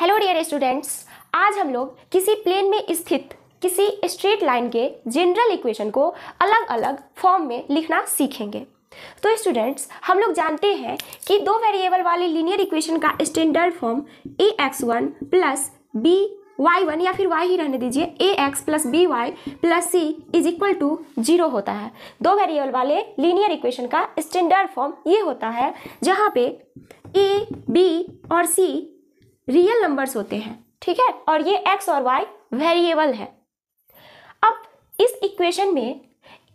Hello dear students, आज हम लोग किसी प्लेन में स्थित किसी स्ट्रेट लाइन के जनरल इक्वेशन को अलग अलग फॉर्म में लिखना सीखेंगे। तो स्टूडेंट्स, हम लोग जानते हैं कि दो वेरिएबल वाली लीनियर इक्वेशन का standard form ax1 plus by1 या फिर y ही रहने दीजिए, ax plus by plus c is equal to 0 होता है। दो वेरिएबल वाले लीनियर इक्वेशन का स्टैंडर्ड फॉर्म ये होता है जहाँ पे a, b और c रियल नंबर्स होते हैं, ठीक है, और ये x और y वेरिएबल है। अब इस इक्वेशन में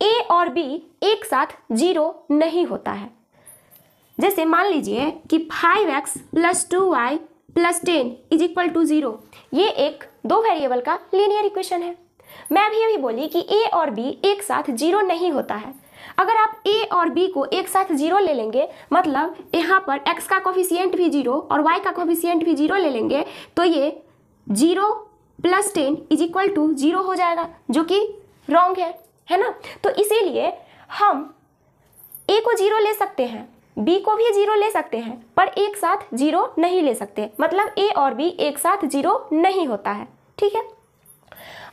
a और b एक साथ 0 नहीं होता है। जैसे मान लीजिए कि 5x plus 2y plus 10 is equal to 0, ये एक दो वेरिएबल का लीनियर इक्वेशन है। मैं अभी बोली कि a और b एक साथ 0 नहीं होता है। अगर आप a और b को एक साथ 0 ले लेंगे, मतलब यहाँ पर x का कोफिशिएंट भी 0 और y का कोफिशिएंट भी 0 ले लेंगे, तो ये 0 प्लस 10 इज इक्वल टू 0 हो जाएगा, जो कि रॉन्ग है ना। तो इसीलिए हम a को 0 ले सकते हैं, b को भी 0 ले सकते हैं, पर एक साथ 0 नहीं ले सकते, मतलब a और b एक साथ 0 नहीं होता है, ठीक है।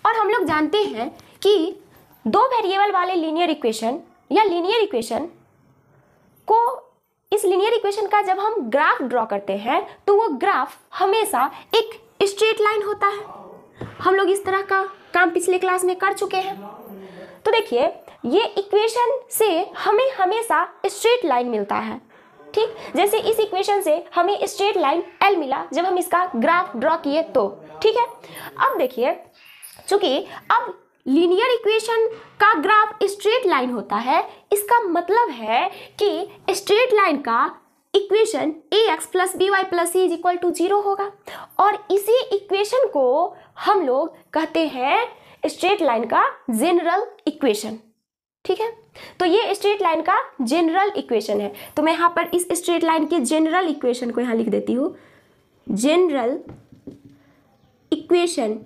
और हम लोग जानते हैं कि दो वेरिएबल वाले लीनियर इक्वेशन या लीनियर इक्वेशन को, इस लीनियर इक्वेशन का जब हम ग्राफ ड्रॉ करते हैं तो वो ग्राफ हमेशा एक स्ट्रेट लाइन होता है। हम लोग इस तरह का काम पिछले क्लास में कर चुके हैं। तो देखिए, ये इक्वेशन से हमें हमेशा स्ट्रेट लाइन मिलता है, ठीक। जैसे इस इक्वेशन से हमें स्ट्रेट लाइन L मिला जब हम इसका ग्राफ ड्रॉ किए तो, ठीक है। अब देखिए, चूंकि अब लीनियर इक्वेशन का ग्राफ स्ट्रेट लाइन होता है, इसका मतलब है कि स्ट्रेट लाइन का equation ax plus by plus c is equal to 0 होगा, और इसी इक्वेशन को हम लोग कहते हैं स्ट्रेट लाइन का जनरल इक्वेशन, ठीक है। तो ये स्ट्रेट लाइन का जनरल इक्वेशन है। तो मैं यहाँ पर इस स्ट्रेट लाइन के जनरल इक्वेशन को यहाँ लिख देती हूँ। जनरल इक्वेशन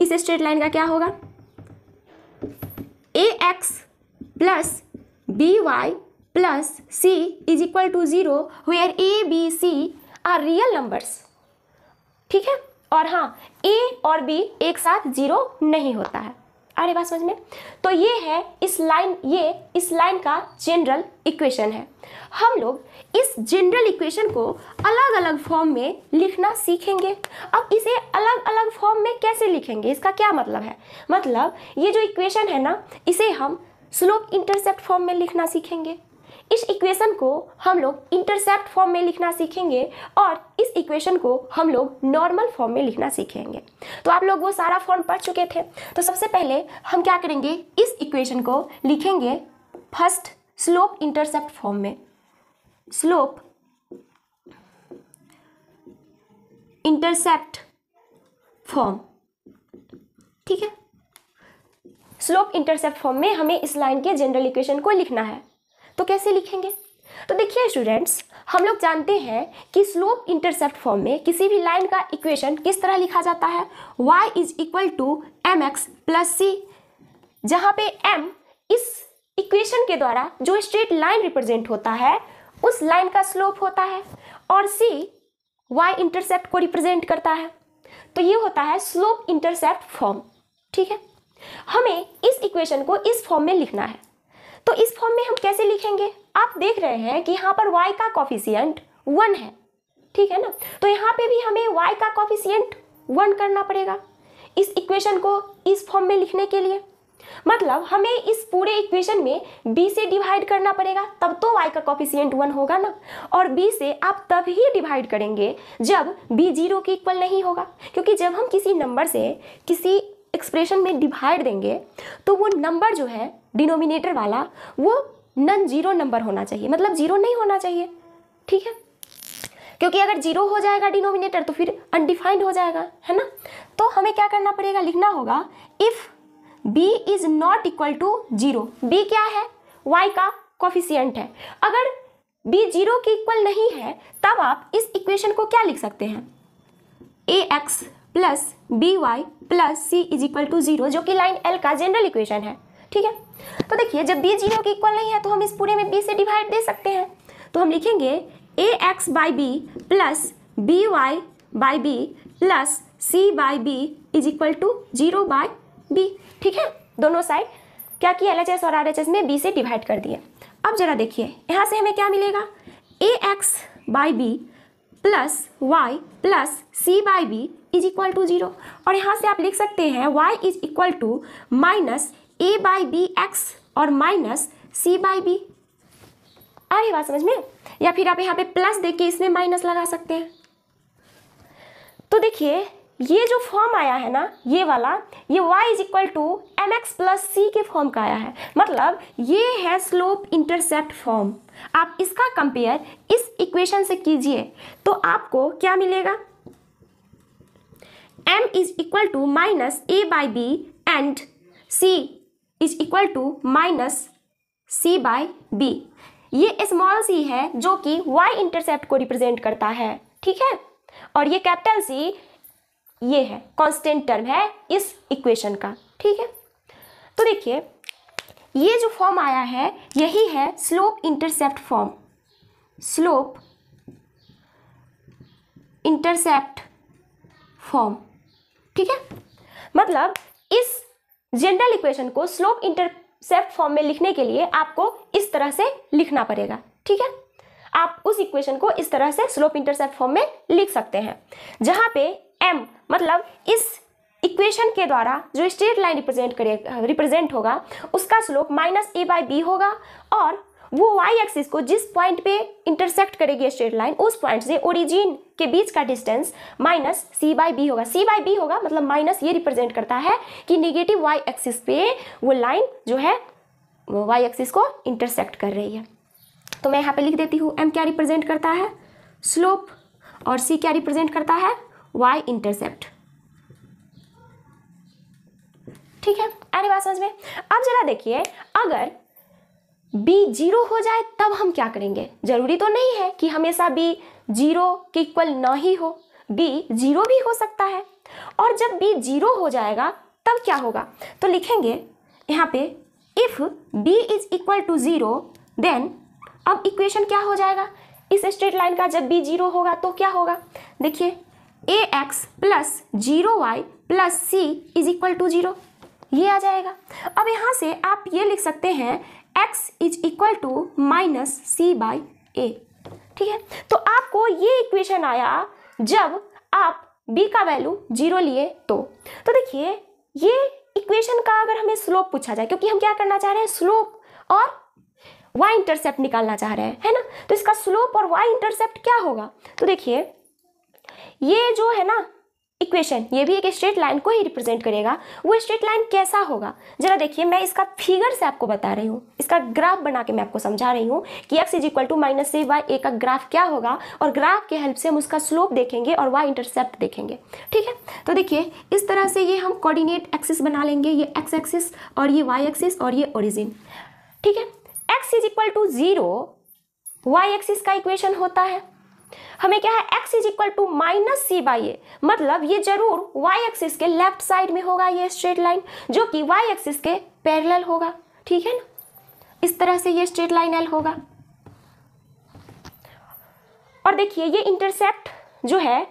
इस स्ट्रेट लाइन का क्या होगा? ax plus by plus c is equal to 0 where a b c are real numbers, ठीक है। और हाँ, a और b एक साथ 0 नहीं होता है। अरे बात समझ में? तो ये है इस लाइन का जनरल इक्वेशन है। हम लोग इस जनरल इक्वेशन को अलग अलग फॉर्म में लिखना सीखेंगे। अब इसे अलग अलग फॉर्म में कैसे लिखेंगे, इसका क्या मतलब है? मतलब ये जो इक्वेशन है ना, इसे हम स्लोप इंटरसेप्ट फॉर्म में लिखना सीखेंगे। इस इक्वेशन को हम लोग इंटरसेप्ट फॉर्म में लिखना सीखेंगे, और इस इक्वेशन को हम लोग नॉर्मल फॉर्म में लिखना सीखेंगे। तो आप लोग वो सारा फॉर्म पढ़ चुके थे। तो सबसे पहले हम क्या करेंगे, इस इक्वेशन को लिखेंगे फर्स्ट स्लोप इंटरसेप्ट फॉर्म में। स्लोप इंटरसेप्ट फॉर्म, ठीक है। स्लोप इंटरसेप्ट फॉर्म में हमें इस लाइन के जनरल इक्वेशन को लिखना है। तो कैसे लिखेंगे? तो देखिए स्टूडेंट्स, हम लोग जानते हैं कि स्लोप इंटरसेप्ट फॉर्म में किसी भी लाइन का इक्वेशन किस तरह लिखा जाता है? y is equal to mx plus c, जहाँ पे m इस इक्वेशन के द्वारा जो स्ट्रेट लाइन रिप्रेजेंट होता है उस लाइन का स्लोप होता है, और c y इंटरसेप्ट को रिप्रेजेंट करता है। तो ये होता है स्लोप इंटरसेप्ट फॉर्म, ठीक है। हमें इस इक्वेशन को इस फॉर्म में लिखना है। तो इस फॉर्म में हम कैसे लिखेंगे? आप देख रहे हैं कि यहाँ पर y का कोफिशिएंट 1 है, ठीक है ना। तो यहाँ पे भी हमें y का कोफिशिएंट 1 करना पड़ेगा इस इक्वेशन को इस फॉर्म में लिखने के लिए। मतलब हमें इस पूरे इक्वेशन में b से डिवाइड करना पड़ेगा, तब तो y का कोफिशिएंट 1 होगा ना। और b से आप तब ही डिवाइड करेंगे जब b 0 के इक्वल नहीं होगा, क्योंकि जब हम किसी नंबर से किसी एक्सप्रेशन में डिवाइड देंगे तो वो नंबर जो है डिनोमिनेटर वाला, वो नॉन जीरो नंबर होना चाहिए, मतलब 0 नहीं होना चाहिए, ठीक है। क्योंकि अगर 0 हो जाएगा डिनोमिनेटर तो फिर अनडिफाइंड हो जाएगा, है ना। तो हमें क्या करना पड़ेगा, लिखना होगा if b is not equal to 0। b क्या है? y का कोफिशिएंट है। अगर b 0 के इक्वल नहीं है तब आप इस इक्वेशन को क्या लिख सकते हैं? ax plus by plus c is equal to 0, जो कि लाइन L का जनरल इक्वेशन है, ठीक है। तो देखिए, जब b 0 के इक्वल नहीं है तो हम इस पूरे में b से डिवाइड दे सकते हैं। तो हम लिखेंगे ax by B plus by by B plus c by B is equal to 0 by B. ठीक है, दोनों साइड क्या किया, LHS और RHS में b से डिवाइड कर दिए। अब जरा देखिए यहाँ से हमें क्या मिलेगा, ax by B plus y plus c by B is equal to 0, और यहाँ से आप लिख सकते हैं y is equal to minus a by B X और माइनस c बाई बी। आ रही बात समझ में? या फिर आप यहाँ पे प्लस देख के इसमें माइनस लगा सकते हैं। तो देखिए ये जो फॉर्म आया है ना, ये वाला, ये y is equal to M X plus C के फॉर्म का आया है, मतलब ये है स्लोप इंटरसेप्ट फॉर्म। आप इसका कंपेयर इस इक्वेशन से कीजिए तो आपको क्या मिलेगा, m is equal to minus A by B and c is equal to minus c by B. ये स्मॉल c है जो कि y इंटरसेप्ट को रिप्रेजेंट करता है। ठीक है, और ये कैपिटल C ये है, कांस्टेंट टर्म है इस इक्वेशन का। ठीक है, तो देखिए ये जो फॉर्म आया है यही है slope intercept form, slope intercept form. ठीक है, मतलब इस जनरल इक्वेशन को स्लोप इंटरसेप्ट फॉर्म में लिखने के लिए आपको इस तरह से लिखना पड़ेगा। ठीक है, आप उस इक्वेशन को इस तरह से स्लोप इंटरसेप्ट फॉर्म में लिख सकते हैं, जहां पे m मतलब इस इक्वेशन के द्वारा जो स्ट्रेट लाइन रिप्रेजेंट होगा उसका slope minus A by B होगा, और वो y एक्सिस को जिस पॉइंट पे इंटरसेक्ट करेगी स्ट्रेट लाइन उस पॉइंट से ओरिजिन के बीच का distance minus c by B होगा। c बाई बी होगा मतलब माइनस ये रिप्रेजेंट करता है कि नेगेटिव y एक्सिस पे वो लाइन जो है y एक्सिस को इंटरसेक्ट कर रही है। तो मैं यहाँ पे लिख देती हूँ m क्या रिप्रेजेंट करता है, स्लोप, और c क्या रिप्रेजेंट करता है, y इंटरसेप्ट। ठीक है, आने बात समझ में? अब जरा देखिए अगर b 0 हो जाए तब हम क्या करेंगे। जरूरी तो नहीं है कि हमेशा b 0 के इक्वल ना ही हो, b 0 भी हो सकता है, और जब b 0 हो जाएगा तब क्या होगा, तो लिखेंगे यहाँ पे if b is equal to 0 then, अब इक्वेशन क्या हो जाएगा इस स्ट्रेट लाइन का, जब b 0 होगा तो क्या होगा, देखिए ax plus 0y plus c is equal to 0, ये आ जाएगा। अब यहाँ से आप ये लिख सकते हैं x is equal to minus c by A. ठीक है, तो आपको ये इक्वेशन आया जब आप b का वैल्यू 0 लिए तो देखिए ये इक्वेशन का अगर हमें स्लोप पूछा जाए, क्योंकि हम क्या करना चाह रहे हैं, स्लोप और y इंटरसेप्ट निकालना चाह रहे हैं, है ना, तो इसका स्लोप और y इंटरसेप्ट क्या होगा, तो देखिए ये जो है ना इक्वेशन ये भी एक स्ट्रेट लाइन को ही रिप्रेजेंट करेगा। वो स्ट्रेट लाइन कैसा होगा जरा देखिए, मैं इसका फिगर से आपको बता रही हूँ, इसका ग्राफ बना के मैं आपको समझा रही हूँ कि x is equal to minus c by A का ग्राफ क्या होगा, और ग्राफ के हेल्प से हम उसका स्लोप देखेंगे और y इंटरसेप्ट देखेंगे। ठीक है, तो देखिए इस तरह से ये हम कोऑर्डिनेट एक्सिस बना लेंगे, ये x एक्सिस और ये y एक्सिस और ये ओरिजिन। ठीक है, x is equal to 0 y axis का इक्वेशन होता है, हमें क्या है x is equal to minus c by A, मतलब ये जरूर y एक्सिस के लेफ्ट साइड में होगा ये स्ट्रेट लाइन, जो कि y एक्सिस के पैरेलल होगा। ठीक है ना, इस तरह से ये स्ट्रेट लाइन L होगा। और देखिए ये इंटरसेप्ट जो है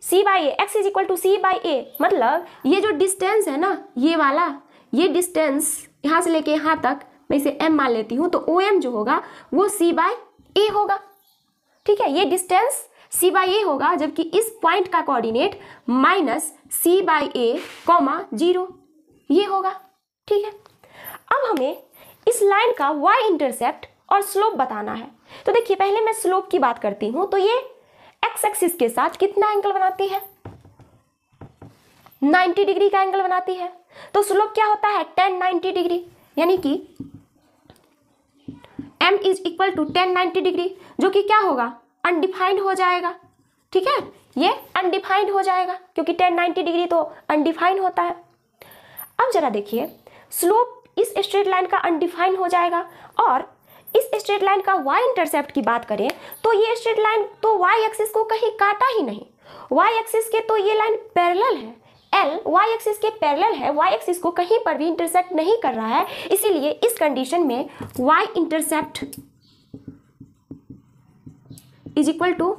c by A, x is equal to c by A, मतलब ये जो डिस्टेंस है ना ये वाला, ये डिस्टेंस यहाँ से लेके यहाँ तक मैं इसे m मान लेती हूँ, तो OM जो होगा वो c बाई ए होगा। ठीक है, ये डिस्टेंस c बाई ए होगा, जबकि इस पॉइंट का coordinate minus c by A comma 0 ये होगा। ठीक है, अब हमें इस लाइन का y इंटरसेप्ट और स्लोप बताना है। तो देखिए पहले मैं स्लोप की बात करती हूँ, तो ये x एक्सिस के साथ कितना एंगल बनाती है, 90 डिग्री का एंगल बनाती है। तो स्लोप क्या होता है, tan 90 डिग्री, यानी कि m is equal to tan 90 degree, जो कि क्या होगा, अनडिफाइंड हो जाएगा। ठीक है, ये अनडिफाइंड हो जाएगा क्योंकि tan 90 डिग्री तो अनडिफाइंड होता है। अब जरा देखिए स्लोप इस स्ट्रेट लाइन का अनडिफाइंड हो जाएगा, और इस स्ट्रेट लाइन का y इंटरसेप्ट की बात करें तो ये स्ट्रेट लाइन तो y एक्सिस को कहीं काटा ही नहीं, y एक्सिस के तो ये लाइन पैरेलल है, L y एक्सिस के पैरेलल है, y एक्सिस को कहीं पर भी इंटरसेक्ट नहीं कर रहा है, इसीलिए इस कंडीशन में y intercept is equal to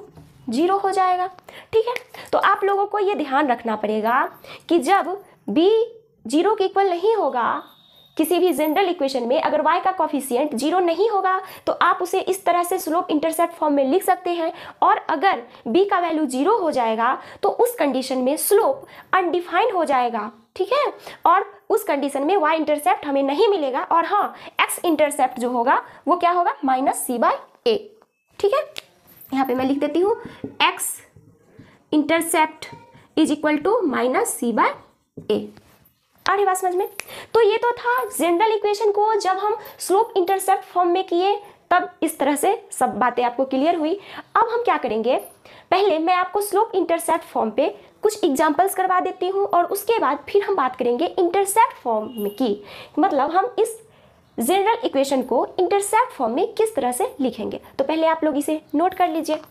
0 हो जाएगा। ठीक है, तो आप लोगों को ये ध्यान रखना पड़ेगा कि जब b 0 के इक्वल नहीं होगा किसी भी जनरल इक्वेशन में, अगर y का कॉफिशिएंट 0 नहीं होगा तो आप उसे इस तरह से स्लोप इंटरसेप्ट फॉर्म में लिख सकते हैं, और अगर b का वैल्यू 0 हो जाएगा तो उस कंडीशन में स्लोप अनडिफाइंड हो जाएगा। ठीक है, और उस कंडीशन में y इंटरसेप्ट हमें नहीं मिलेगा, और हाँ x इंटरसेप्ट जो होगा वो क्या होगा, -c/a। ठीक है, यहाँ पे मैं लिख देती हूँ x intercept is equal to -c/a। आ रही बात समझ में? तो ये तो था जनरल इक्वेशन को जब हम स्लोप इंटरसेप्ट फॉर्म में किए, तब इस तरह से सब बातें आपको क्लियर हुई। अब हम क्या करेंगे, पहले मैं आपको स्लोप इंटरसेप्ट फॉर्म पे कुछ एग्जांपल्स करवा देती हूँ, और उसके बाद फिर हम बात करेंगे इंटरसेप्ट फॉर्म में की, मतलब हम इस जनरल इक्वेशन को इंटरसेप्ट फॉर्म में किस तरह से लिखेंगे। तो पहले आप लोग इसे नोट कर लीजिए।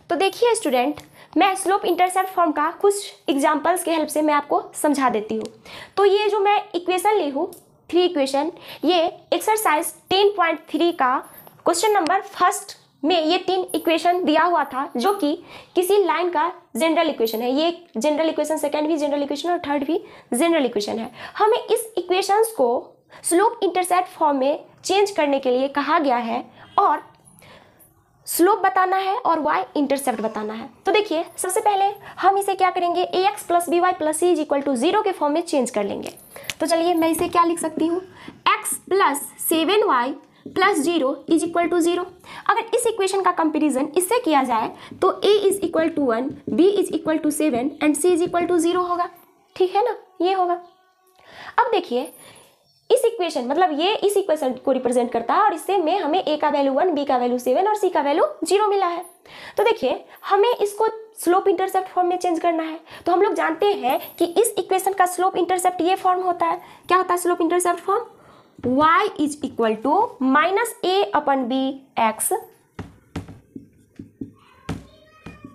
तो देखिए स्टूडेंट, मैं स्लोप इंटरसेप्ट फॉर्म का कुछ एग्जांपल्स के हेल्प से मैं आपको समझा देती हूँ। तो ये जो मैं इक्वेशन ली हूँ, 3 इक्वेशन, ये एक्सरसाइज 10.3 का क्वेश्चन नंबर फर्स्ट में ये 3 इक्वेशन दिया हुआ था, जो कि किसी लाइन का जनरल इक्वेशन है। ये जनरल इक्वेशन सेकंड भी जनरल इक्वेशन और थर्ड भी जनरल इक्वेशन है। हमें इस इक्वेशंस को स्लोप इंटरसेप्ट फॉर्म में चेंज करने के लिए कहा गया है, और स्लोप बताना है और y इंटरसेप्ट बताना है। तो देखिए, सबसे पहले हम इसे क्या करेंगे, ax + by + c = 0 के फॉर्म में चेंज कर लेंगे। तो चलिए मैं इसे क्या लिख सकती हूँ, x + 7y + 0 = 0। अगर इस इक्वेशन का कंपेरिजन इससे किया जाए तो a = 1, b = 7 एंड c = 0 होगा। ठीक है ना, ये होगा। अब देखिए, इस इक्वेशन मतलब ये इस इक्वेशन को रिप्रेजेंट करता है, और इससे में हमें a का वैल्यू 1, b का वैल्यू 7 और c का वैल्यू 0 मिला है। तो देखिए, हमें इसको स्लोप इंटरसेप्ट फॉर्म में चेंज करना है। तो हम लोग जानते हैं कि इस इक्वेशन का स्लोप इंटरसेप्ट ये फॉर्म होता है। क्या होता है slope intercept form, y = -a/bx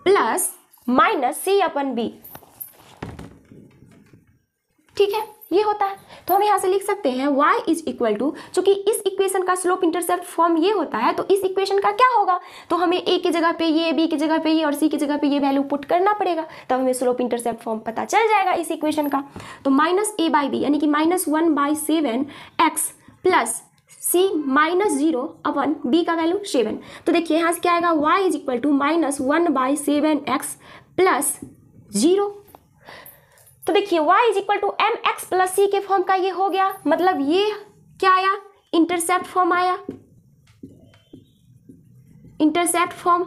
+ -c/b। ठीक है, ये होता है। तो हम यहाँ से लिख सकते हैं y = चूंकि इस इक्वेशन का स्लोप इंटरसेप्ट फॉर्म ये होता है, तो इस इक्वेशन का क्या होगा, तो हमें a की जगह पे ये, b की जगह पे ये और c की जगह पे ये वैल्यू पुट करना पड़ेगा, तब हमें स्लोप इंटरसेप्ट फॉर्म पता चल जाएगा इस इक्वेशन का। तो -a/b यानी कि -1/7x + c -0/b का वैल्यू 7। तो देखिए यहाँ से क्या आएगा, y = -1/7x + 0। तो देखिए y = mx + c के फॉर्म का ये हो गया, मतलब ये क्या आया, इंटरसेप्ट फॉर्म आया, इंटरसेप्ट फॉर्म।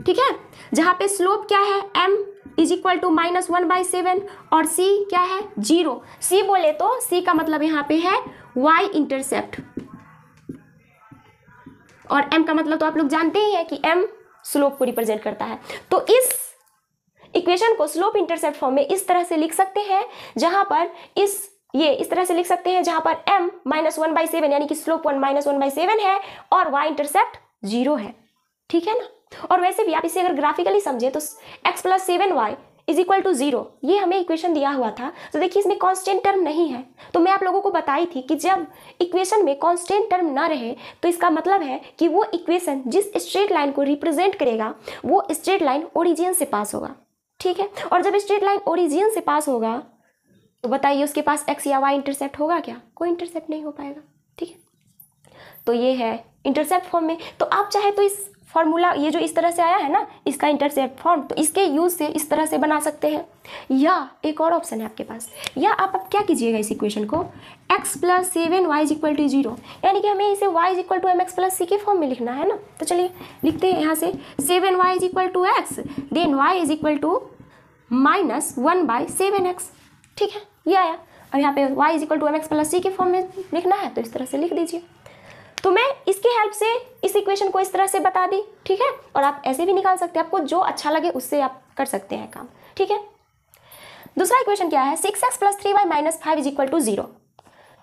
ठीक है, जहां पे स्लोप क्या है, m = -1/7 और c क्या है, 0। c बोले तो c का मतलब यहाँ पे है y इंटरसेप्ट, और m का मतलब तो आप लोग जानते ही हैं कि m स्लोप को रिप्रेजेंट करता है। तो इस इक्वेशन को स्लोप इंटरसेप्ट फॉर्म में इस तरह से लिख सकते हैं, जहां पर इस तरह से लिख सकते हैं जहां पर m -1/7 यानी कि स्लोप 1-1/7 है और y इंटरसेप्ट 0 है। ठीक है ना, और वैसे भी आप इसे अगर ग्राफिकली समझे तो x + 7y = 0, ये हमें इक्वेशन दिया हुआ था। तो देखिए, इसमें कांस्टेंट टर्म नहीं है। तो मैं आप लोगों को बताई थी कि जब इक्वेशन में कांस्टेंट टर्म ना रहे तो इसका मतलब है कि वो इक्वेशन जिस स्ट्रेट लाइन को रिप्रेजेंट करेगा वो स्ट्रेट लाइन ओरिजिन से पास होगा। ठीक है, और जब स्ट्रेट लाइन ओरिजिन से पास होगा तो बताइए उसके पास x या y इंटरसेप्ट होगा क्या, कोई इंटरसेप्ट नहीं हो पाएगा। ठीक है, तो ये है इंटरसेप्ट फॉर्म में। तो आप चाहे तो इस फॉर्मूला, ये जो इस तरह से आया है ना इसका इंटरसेप्ट फॉर्म, तो इसके यूज से इस तरह से बना सकते हैं, या एक और ऑप्शन है आपके पास, या आप क्या कीजिएगा इस इक्वेशन को x + 7y = 0, यानी कि हमें इसे y = mx + c के फॉर्म में लिखना है ना। तो चलिए लिखते हैं यहाँ से 7y = x, then y = -1/7x। ठीक है, ये आया। अब यहाँ पे y = mx + c के फॉर्म में लिखना है, तो इस तरह से लिख दीजिए। तो मैं इसके हेल्प से इस इक्वेशन को इस तरह से बता दी। ठीक है, और आप ऐसे भी निकाल सकते हैं, आपको जो अच्छा लगे उससे आप कर सकते हैं काम। ठीक है, दूसरा इक्वेशन क्या है, 6x + 3y - 5 = 0।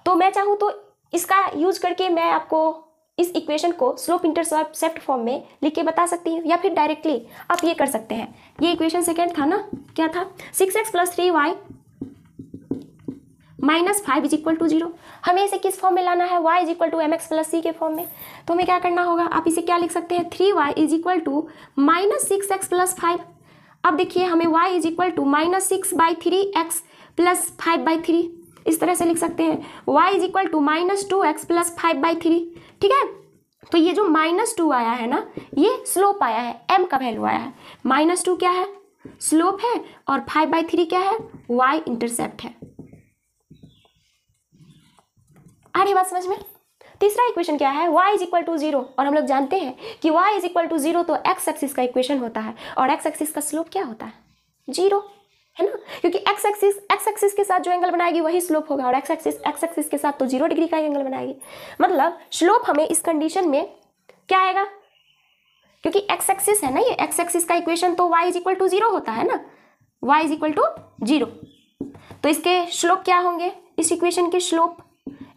तो मैं चाहूँ तो इसका यूज करके मैं आपको इस इक्वेशन को स्लोप इंटरसेप्ट फॉर्म में लिख के बता सकती हूँ, या फिर डायरेक्टली आप ये कर सकते हैं। ये इक्वेशन सेकेंड था ना, क्या था, 6x + 3y -5 is equal to 0। हमें इसे किस फॉर्म में लाना है, y is equal to M X plus C के फॉर्म में। तो हमें क्या करना होगा, आप इसे क्या लिख सकते हैं, 3y is equal to -6x plus 5। अब देखिए हमें y is equal to -6/3x plus 5/3 इस तरह से लिख सकते हैं। y is equal to -2x plus 5/3। ठीक है, तो ये जो -2 आया है ना, ये स्लोप आया है, m का वैल्यू आया है। -2 क्या है, स्लोप है, और 5/3 क्या है, y इंटरसेप्ट है। आ रही बात समझ में। तीसरा इक्वेशन क्या है, y इज इक्वल टू 0, और हम लोग जानते हैं कि y इज इक्वल टू 0 तो x एक्सिस का इक्वेशन होता है, और x एक्सिस का स्लोप क्या होता है, 0, है ना, क्योंकि x एक्सिस के साथ जो एंगल बनाएगी वही स्लोप होगा, और x एक्सिस के साथ तो 0 डिग्री का एंगल बनाएगी। मतलब स्लोप हमें इस कंडीशन में क्या आएगा, क्योंकि x एक्सिस है ना, ये x एक्सिस का इक्वेशन तो y इज इक्वल टू 0 होता है ना, y इज इक्वल टू 0, तो इसके स्लोप क्या होंगे, इस इक्वेशन के slope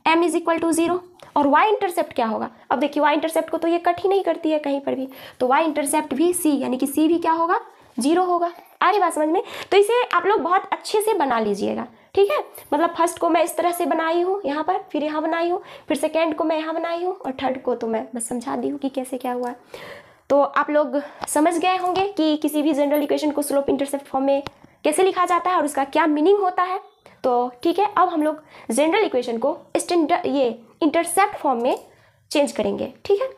m is equal to 0, और y इंटरसेप्ट क्या होगा। अब देखिए y इंटरसेप्ट को तो ये कट ही नहीं करती है कहीं पर भी, तो y इंटरसेप्ट भी c, यानी कि c भी क्या होगा, 0 होगा। आ रही बात समझ में। तो इसे आप लोग बहुत अच्छे से बना लीजिएगा, ठीक है। मतलब फर्स्ट को मैं इस तरह से बनाई हूँ यहाँ पर, फिर यहाँ बनाई हूँ, फिर सेकेंड को मैं यहाँ बनाई हूँ, और थर्ड को तो मैं बस समझा दी हूँ कि कैसे क्या हुआ। तो आप लोग समझ गए होंगे कि किसी भी जनरल इक्वेशन को स्लोप इंटरसेप्ट फॉर्म में कैसे लिखा जाता है और उसका क्या मीनिंग होता है। तो ठीक है, अब हम लोग जनरल इक्वेशन को ये इंटरसेप्ट फॉर्म में चेंज करेंगे, ठीक है।